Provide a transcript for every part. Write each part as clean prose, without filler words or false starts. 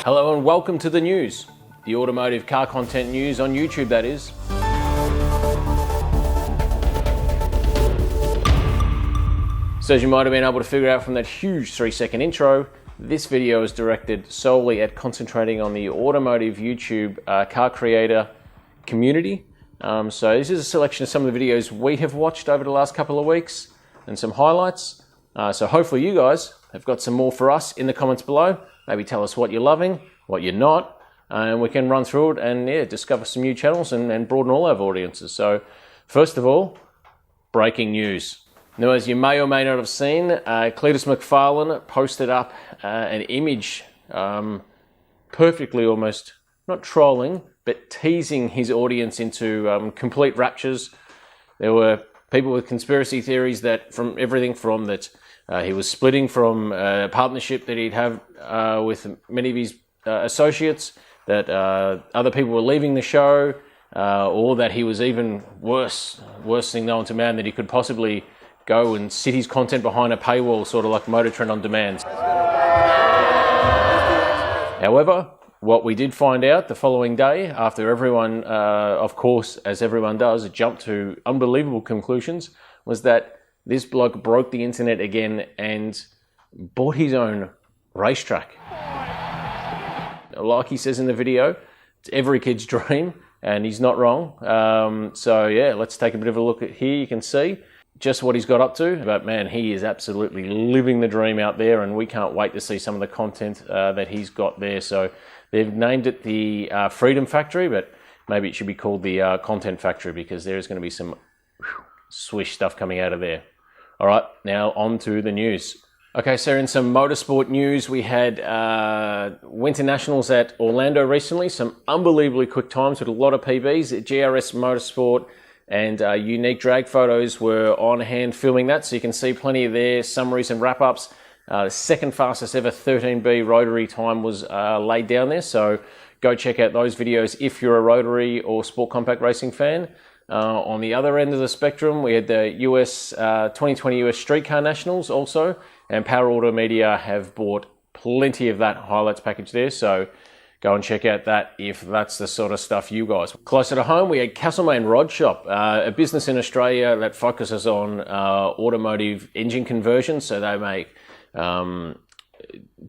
Hello and welcome to the news. The automotive car content news on YouTube, that is. So as you might have been able to figure out from that huge 3-second intro, this video is directed solely at concentrating on the automotive YouTube car creator community. So this is a selection of some of the videos we have watched over the last couple of weeks and some highlights. So hopefully you guys have got some more for us in the comments below. Maybe tell us what you're loving, what you're not, and we can run through it and discover some new channels and broaden all our audiences. So first of all, breaking news. Now, as you may or may not have seen, Cleetus McFarland posted up an image, perfectly almost, not trolling, but teasing his audience into complete raptures. There were people with conspiracy theories that from everything from that he was splitting from a partnership that he'd have with many of his associates, that other people were leaving the show, or that he was even worst thing known to man, that he could possibly go and sit his content behind a paywall, sort of like Motor Trend on Demand. However, what we did find out the following day, after everyone, of course, as everyone does, jumped to unbelievable conclusions, was that this bloke broke the internet again and bought his own racetrack. Like he says in the video, it's every kid's dream, and he's not wrong. So yeah, let's take a bit of a look at here. You can see just what he's got up to, but man, he is absolutely living the dream out there, and we can't wait to see some of the content that he's got there. So they've named it the Freedom Factory, but maybe it should be called the Content Factory, because there's going to be some swish stuff coming out of there. All right, now on to the news. Okay, so in some motorsport news, we had Winter Nationals at Orlando recently. Some unbelievably quick times with a lot of PBs. GRS Motorsport and Unique Drag Photos were on hand filming that, so you can see plenty of their summaries and wrap-ups. The second fastest ever 13B rotary time was laid down there, so go check out those videos if you're a rotary or sport compact racing fan. On the other end of the spectrum, we had the 2020 US Street Car Nationals also, and Power Auto Media have bought plenty of that highlights package there, so go and check out that if that's the sort of stuff you guys. Closer to home, we had Castlemaine Rod Shop, a business in Australia that focuses on automotive engine conversions, so they make 9-inch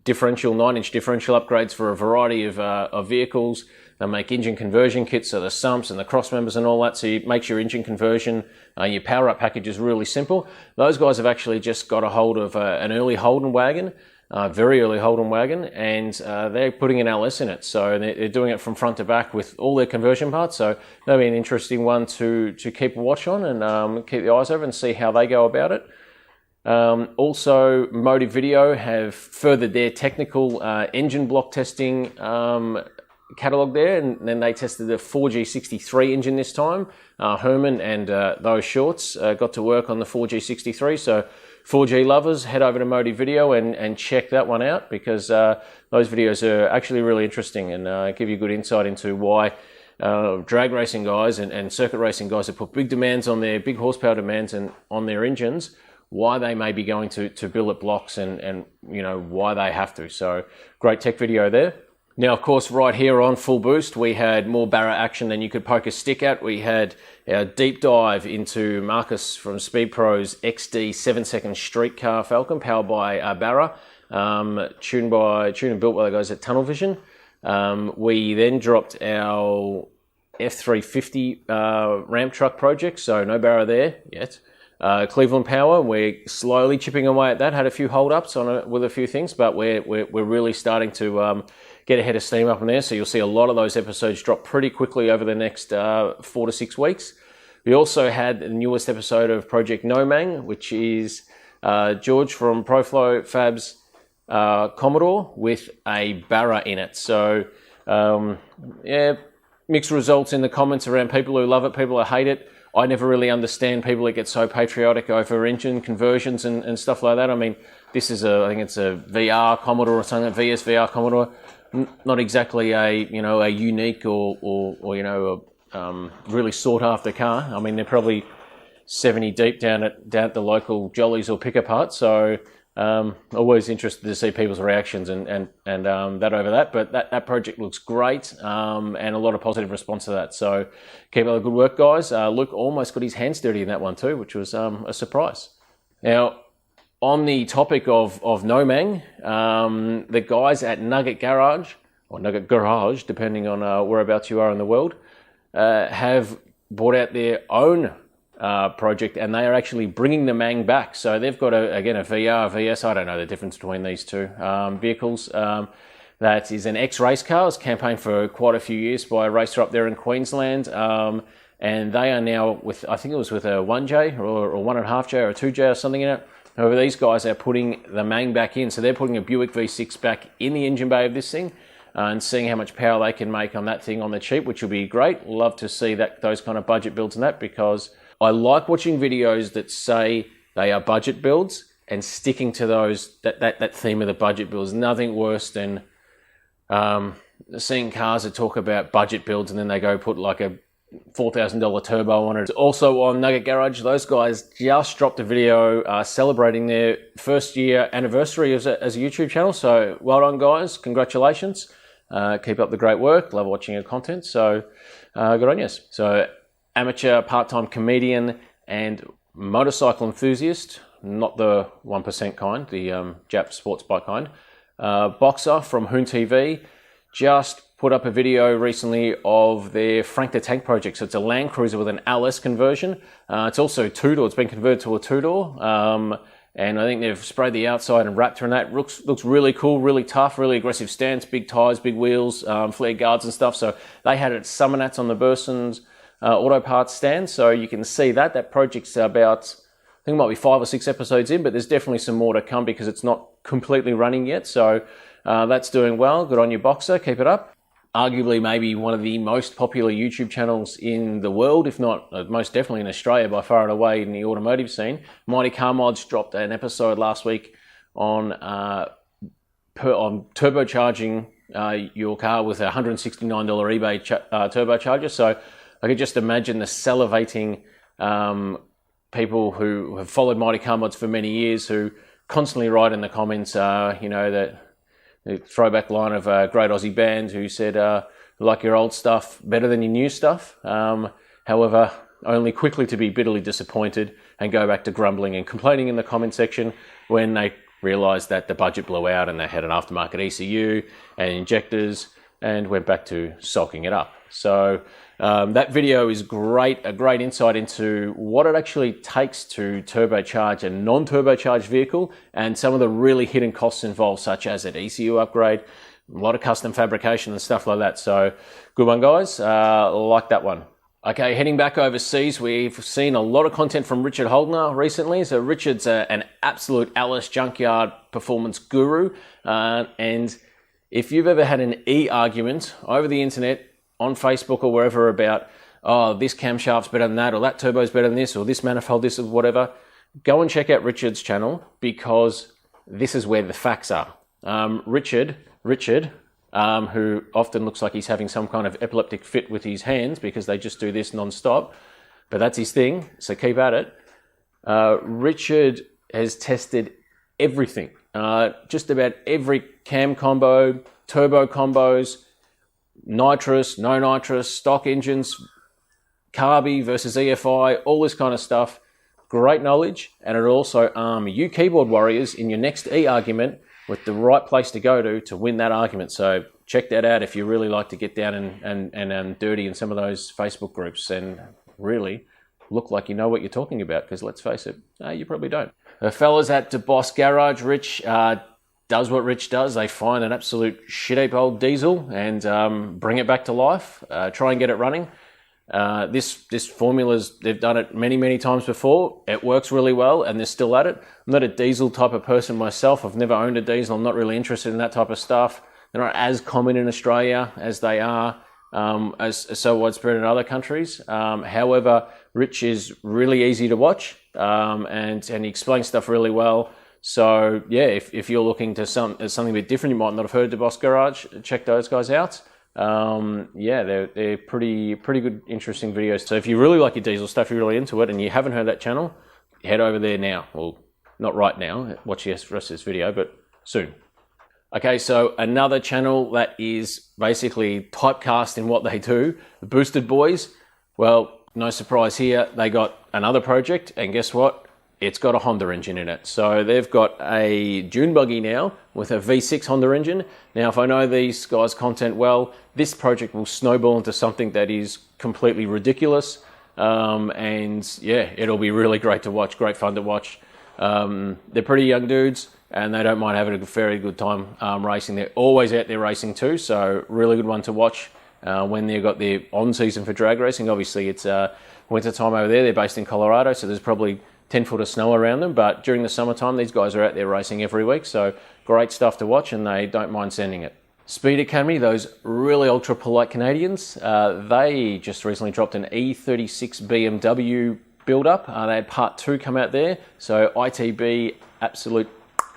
differential upgrades for a variety of vehicles. They make engine conversion kits, so the sumps and the cross members and all that, so it makes your engine conversion, your power-up package is really simple. Those guys have actually just got a hold of an early Holden wagon, very early Holden wagon, and they're putting an LS in it. So they're doing it from front to back with all their conversion parts, so that'll be an interesting one to keep a watch on and keep the eyes over and see how they go about it. Also, Motive Video have furthered their technical engine block testing catalog there, and then they tested the 4G63 engine this time. Herman and those shorts got to work on the 4G63, so 4G lovers, head over to Motive Video and check that one out, because those videos are actually really interesting and give you good insight into why drag racing guys and circuit racing guys that put big demands on their big horsepower demands and on their engines, why they may be going to billet blocks and you know why they have to. So great tech video there. Now, of course, right here on fullBOOST, we had more Barra action than you could poke a stick at. We had our deep dive into Marcus from Speed Pro's XD 7-second street car Falcon, powered by Barra, tuned and built by the guys at Tunnel Vision. We then dropped our F350 ramp truck project, so no Barra there yet. Cleveland Power, we're slowly chipping away at that. Had a few hold-ups with a few things, but we're really starting to get ahead of steam up in there. So you'll see a lot of those episodes drop pretty quickly over the next 4 to 6 weeks. We also had the newest episode of Project No Mang, which is George from ProFlow Fab's Commodore with a Barra in it. So yeah, mixed results in the comments around people who love it, people who hate it. I never really understand people that get so patriotic over engine conversions and stuff like that. I mean, this is I think it's a VR Commodore or something, a VSVR Commodore. Not exactly a unique or really sought after car. I mean, they're probably 70 deep down at the local Jollies or Pick Apart. So Always interested to see people's reactions and that over that. But that project looks great, and a lot of positive response to that. So keep up the good work, guys. Luke almost got his hands dirty in that one too, which was a surprise. Now, on the topic of No Mang, the guys at Nugget Garage, or Nugget Garage, depending on whereabouts you are in the world, have brought out their own project, and they are actually bringing the Mang back. So they've got, a VR, VS, I don't know the difference between these two vehicles. That is an ex-race car. It's campaigned for quite a few years by a racer up there in Queensland. And they are now with, I think it was with a 1J or 1.5J or a 2J or something in it. However, these guys are putting the Mang back in. So they're putting a Buick V6 back in the engine bay of this thing and seeing how much power they can make on that thing on the cheap, which will be great. Love to see those kind of budget builds and that, because I like watching videos that say they are budget builds and sticking to that theme of the budget builds. Nothing worse than seeing cars that talk about budget builds and then they go put like a $4,000 turbo on it. Also on Nugget Garage, those guys just dropped a video celebrating their first year anniversary as a YouTube channel. So well done, guys. Congratulations. Keep up the great work. Love watching your content. So good on you. So amateur, part-time comedian and motorcycle enthusiast, not the 1% kind, the Jap sports bike kind. Boxer from Hoon TV just put up a video recently of their Frank the Tank project. So it's a Land Cruiser with an LS conversion. It's also two-door. It's been converted to a two-door. And I think they've sprayed the outside and wrapped her in that. Looks really cool, really tough, really aggressive stance, big tyres, big wheels, flare guards and stuff. So they had it at Summernats on the Burson's auto parts stand. So you can see that project's about, I think it might be 5 or 6 episodes in, but there's definitely some more to come because it's not completely running yet. So that's doing well. Good on you, Boxer. Keep it up. Arguably maybe one of the most popular YouTube channels in the world, if not most definitely in Australia by far and away in the automotive scene. Mighty Car Mods dropped an episode last week on turbocharging your car with a $169 eBay turbocharger. So I could just imagine the salivating people who have followed Mighty Car Mods for many years, who constantly write in the comments, that the throwback line of a great Aussie band who said, like your old stuff better than your new stuff. However, only quickly to be bitterly disappointed and go back to grumbling and complaining in the comment section when they realised that the budget blew out and they had an aftermarket ECU and injectors and went back to sulking it up. So that video is great, a great insight into what it actually takes to turbocharge a non-turbocharged vehicle and some of the really hidden costs involved, such as an ECU upgrade, a lot of custom fabrication and stuff like that. So good one, guys. Like that one. Okay, heading back overseas, we've seen a lot of content from Richard Holden recently. So Richard's an absolute Alice junkyard performance guru. And if you've ever had an e-argument over the internet, on Facebook or wherever about, oh, this camshaft's better than that, or that turbo's better than this, or this manifold, this is whatever, go and check out Richard's channel, because this is where the facts are. Richard, who often looks like he's having some kind of epileptic fit with his hands because they just do this non-stop, but that's his thing, so keep at it. Richard has tested everything, just about every cam combo, turbo combos, nitrous, no nitrous, stock engines, carby versus EFI, all this kind of stuff. Great knowledge, and it'll also arm you keyboard warriors in your next e-argument with the right place to go to win that argument. So check that out if you really like to get down and dirty in some of those Facebook groups and really look like you know what you're talking about, because let's face it, you probably don't. The fellas at DeBoss Garage, Rich does what Rich does. They find an absolute shit heap old diesel and bring it back to life, try and get it running. This formula's, they've done it many times before. It works really well and they're still at it. I'm not a diesel type of person myself. I've never owned a diesel. I'm not really interested in that type of stuff. They're not as common in Australia as they are as so widespread in other countries. However, Rich is really easy to watch and he explains stuff really well. So yeah, if you're looking to something a bit different, you might not have heard of DeBoss Garage, check those guys out. Yeah, they're pretty good, interesting videos. So if you really like your diesel stuff, you're really into it, and you haven't heard that channel, head over there now. Well, Not right now, watch the rest of this video, but soon. Okay, so another channel that is basically typecast in what they do, the Boosted Boys. Well, no surprise here, they got another project, and guess what? It's got a Honda engine in it. So they've got a dune buggy now with a V6 Honda engine. Now, if I know these guys' content well, this project will snowball into something that is completely ridiculous. And yeah, it'll be really great to watch, great fun to watch. They're pretty young dudes and they don't mind having a very good time racing. They're always out there racing too, so really good one to watch when they've got their on-season for drag racing. Obviously, it's winter time over there. They're based in Colorado, so there's probably 10 foot of snow around them, but during the summertime, these guys are out there racing every week, so great stuff to watch, and they don't mind sending it. Speed Academy, those really ultra polite Canadians, they just recently dropped an E36 BMW build-up. They had part 2 come out there, so ITB, absolute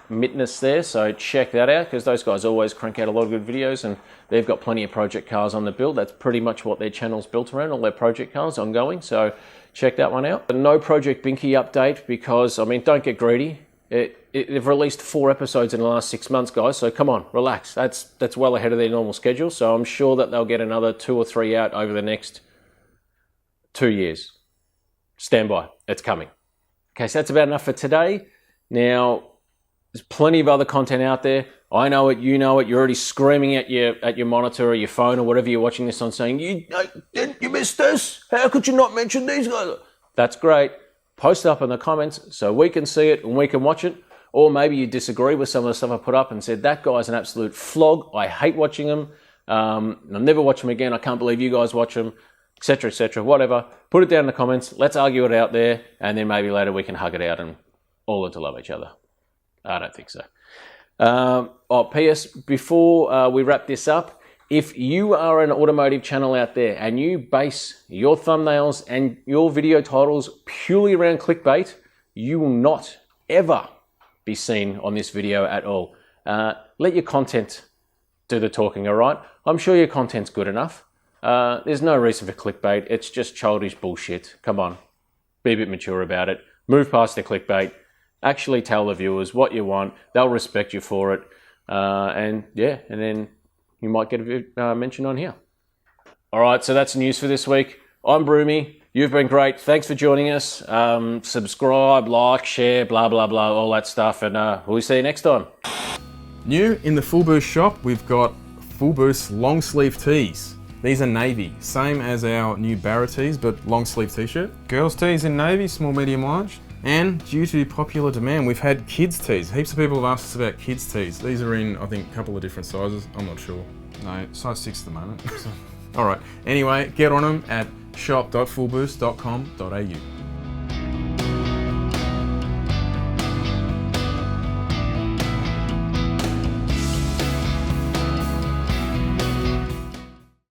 mitness there, so check that out, because those guys always crank out a lot of good videos, and they've got plenty of project cars on the build. That's pretty much what their channel's built around, all their project cars ongoing, so check that one out. No Project Binky update because, I mean, don't get greedy. They've released 4 episodes in the last 6 months, guys, so come on, relax. That's well ahead of their normal schedule, so I'm sure that they'll get another 2 or 3 out over the next 2 years. Stand by, it's coming. Okay, so that's about enough for today. Now, there's plenty of other content out there. I know it, you know it. You're already screaming at your monitor or your phone or whatever you're watching this on, saying, you missed this? How could you not mention these guys? That's great. Post it up in the comments so we can see it and we can watch it. Or maybe you disagree with some of the stuff I put up and said, that guy's an absolute flog. I hate watching him. I'll never watch him again. I can't believe you guys watch him, etc., whatever. Put it down in the comments. Let's argue it out there. And then maybe later we can hug it out and all learn to love each other. I don't think so. P.S. Before we wrap this up, if you are an automotive channel out there and you base your thumbnails and your video titles purely around clickbait, you will not ever be seen on this video at all. Let your content do the talking, all right? I'm sure your content's good enough. There's no reason for clickbait. It's just childish bullshit. Come on. Be a bit mature about it. Move past the clickbait. Actually tell the viewers what you want. They'll respect you for it. And then you might get a mention on here. All right, so that's news for this week. I'm Broomy. You've been great. Thanks for joining us. Subscribe, like, share, blah, blah, blah, all that stuff. And we'll see you next time. New in the fullBOOST shop, we've got fullBOOST long sleeve tees. These are navy, same as our new Barra tees, but long sleeve t-shirt. Girls tees in navy, small, medium, large. And due to popular demand, we've had kids tees. Heaps of people have asked us about kids tees. These are in, I think, a couple of different sizes. I'm not sure. No, size 6 at the moment. All right. Anyway, get on them at shop.fullboost.com.au.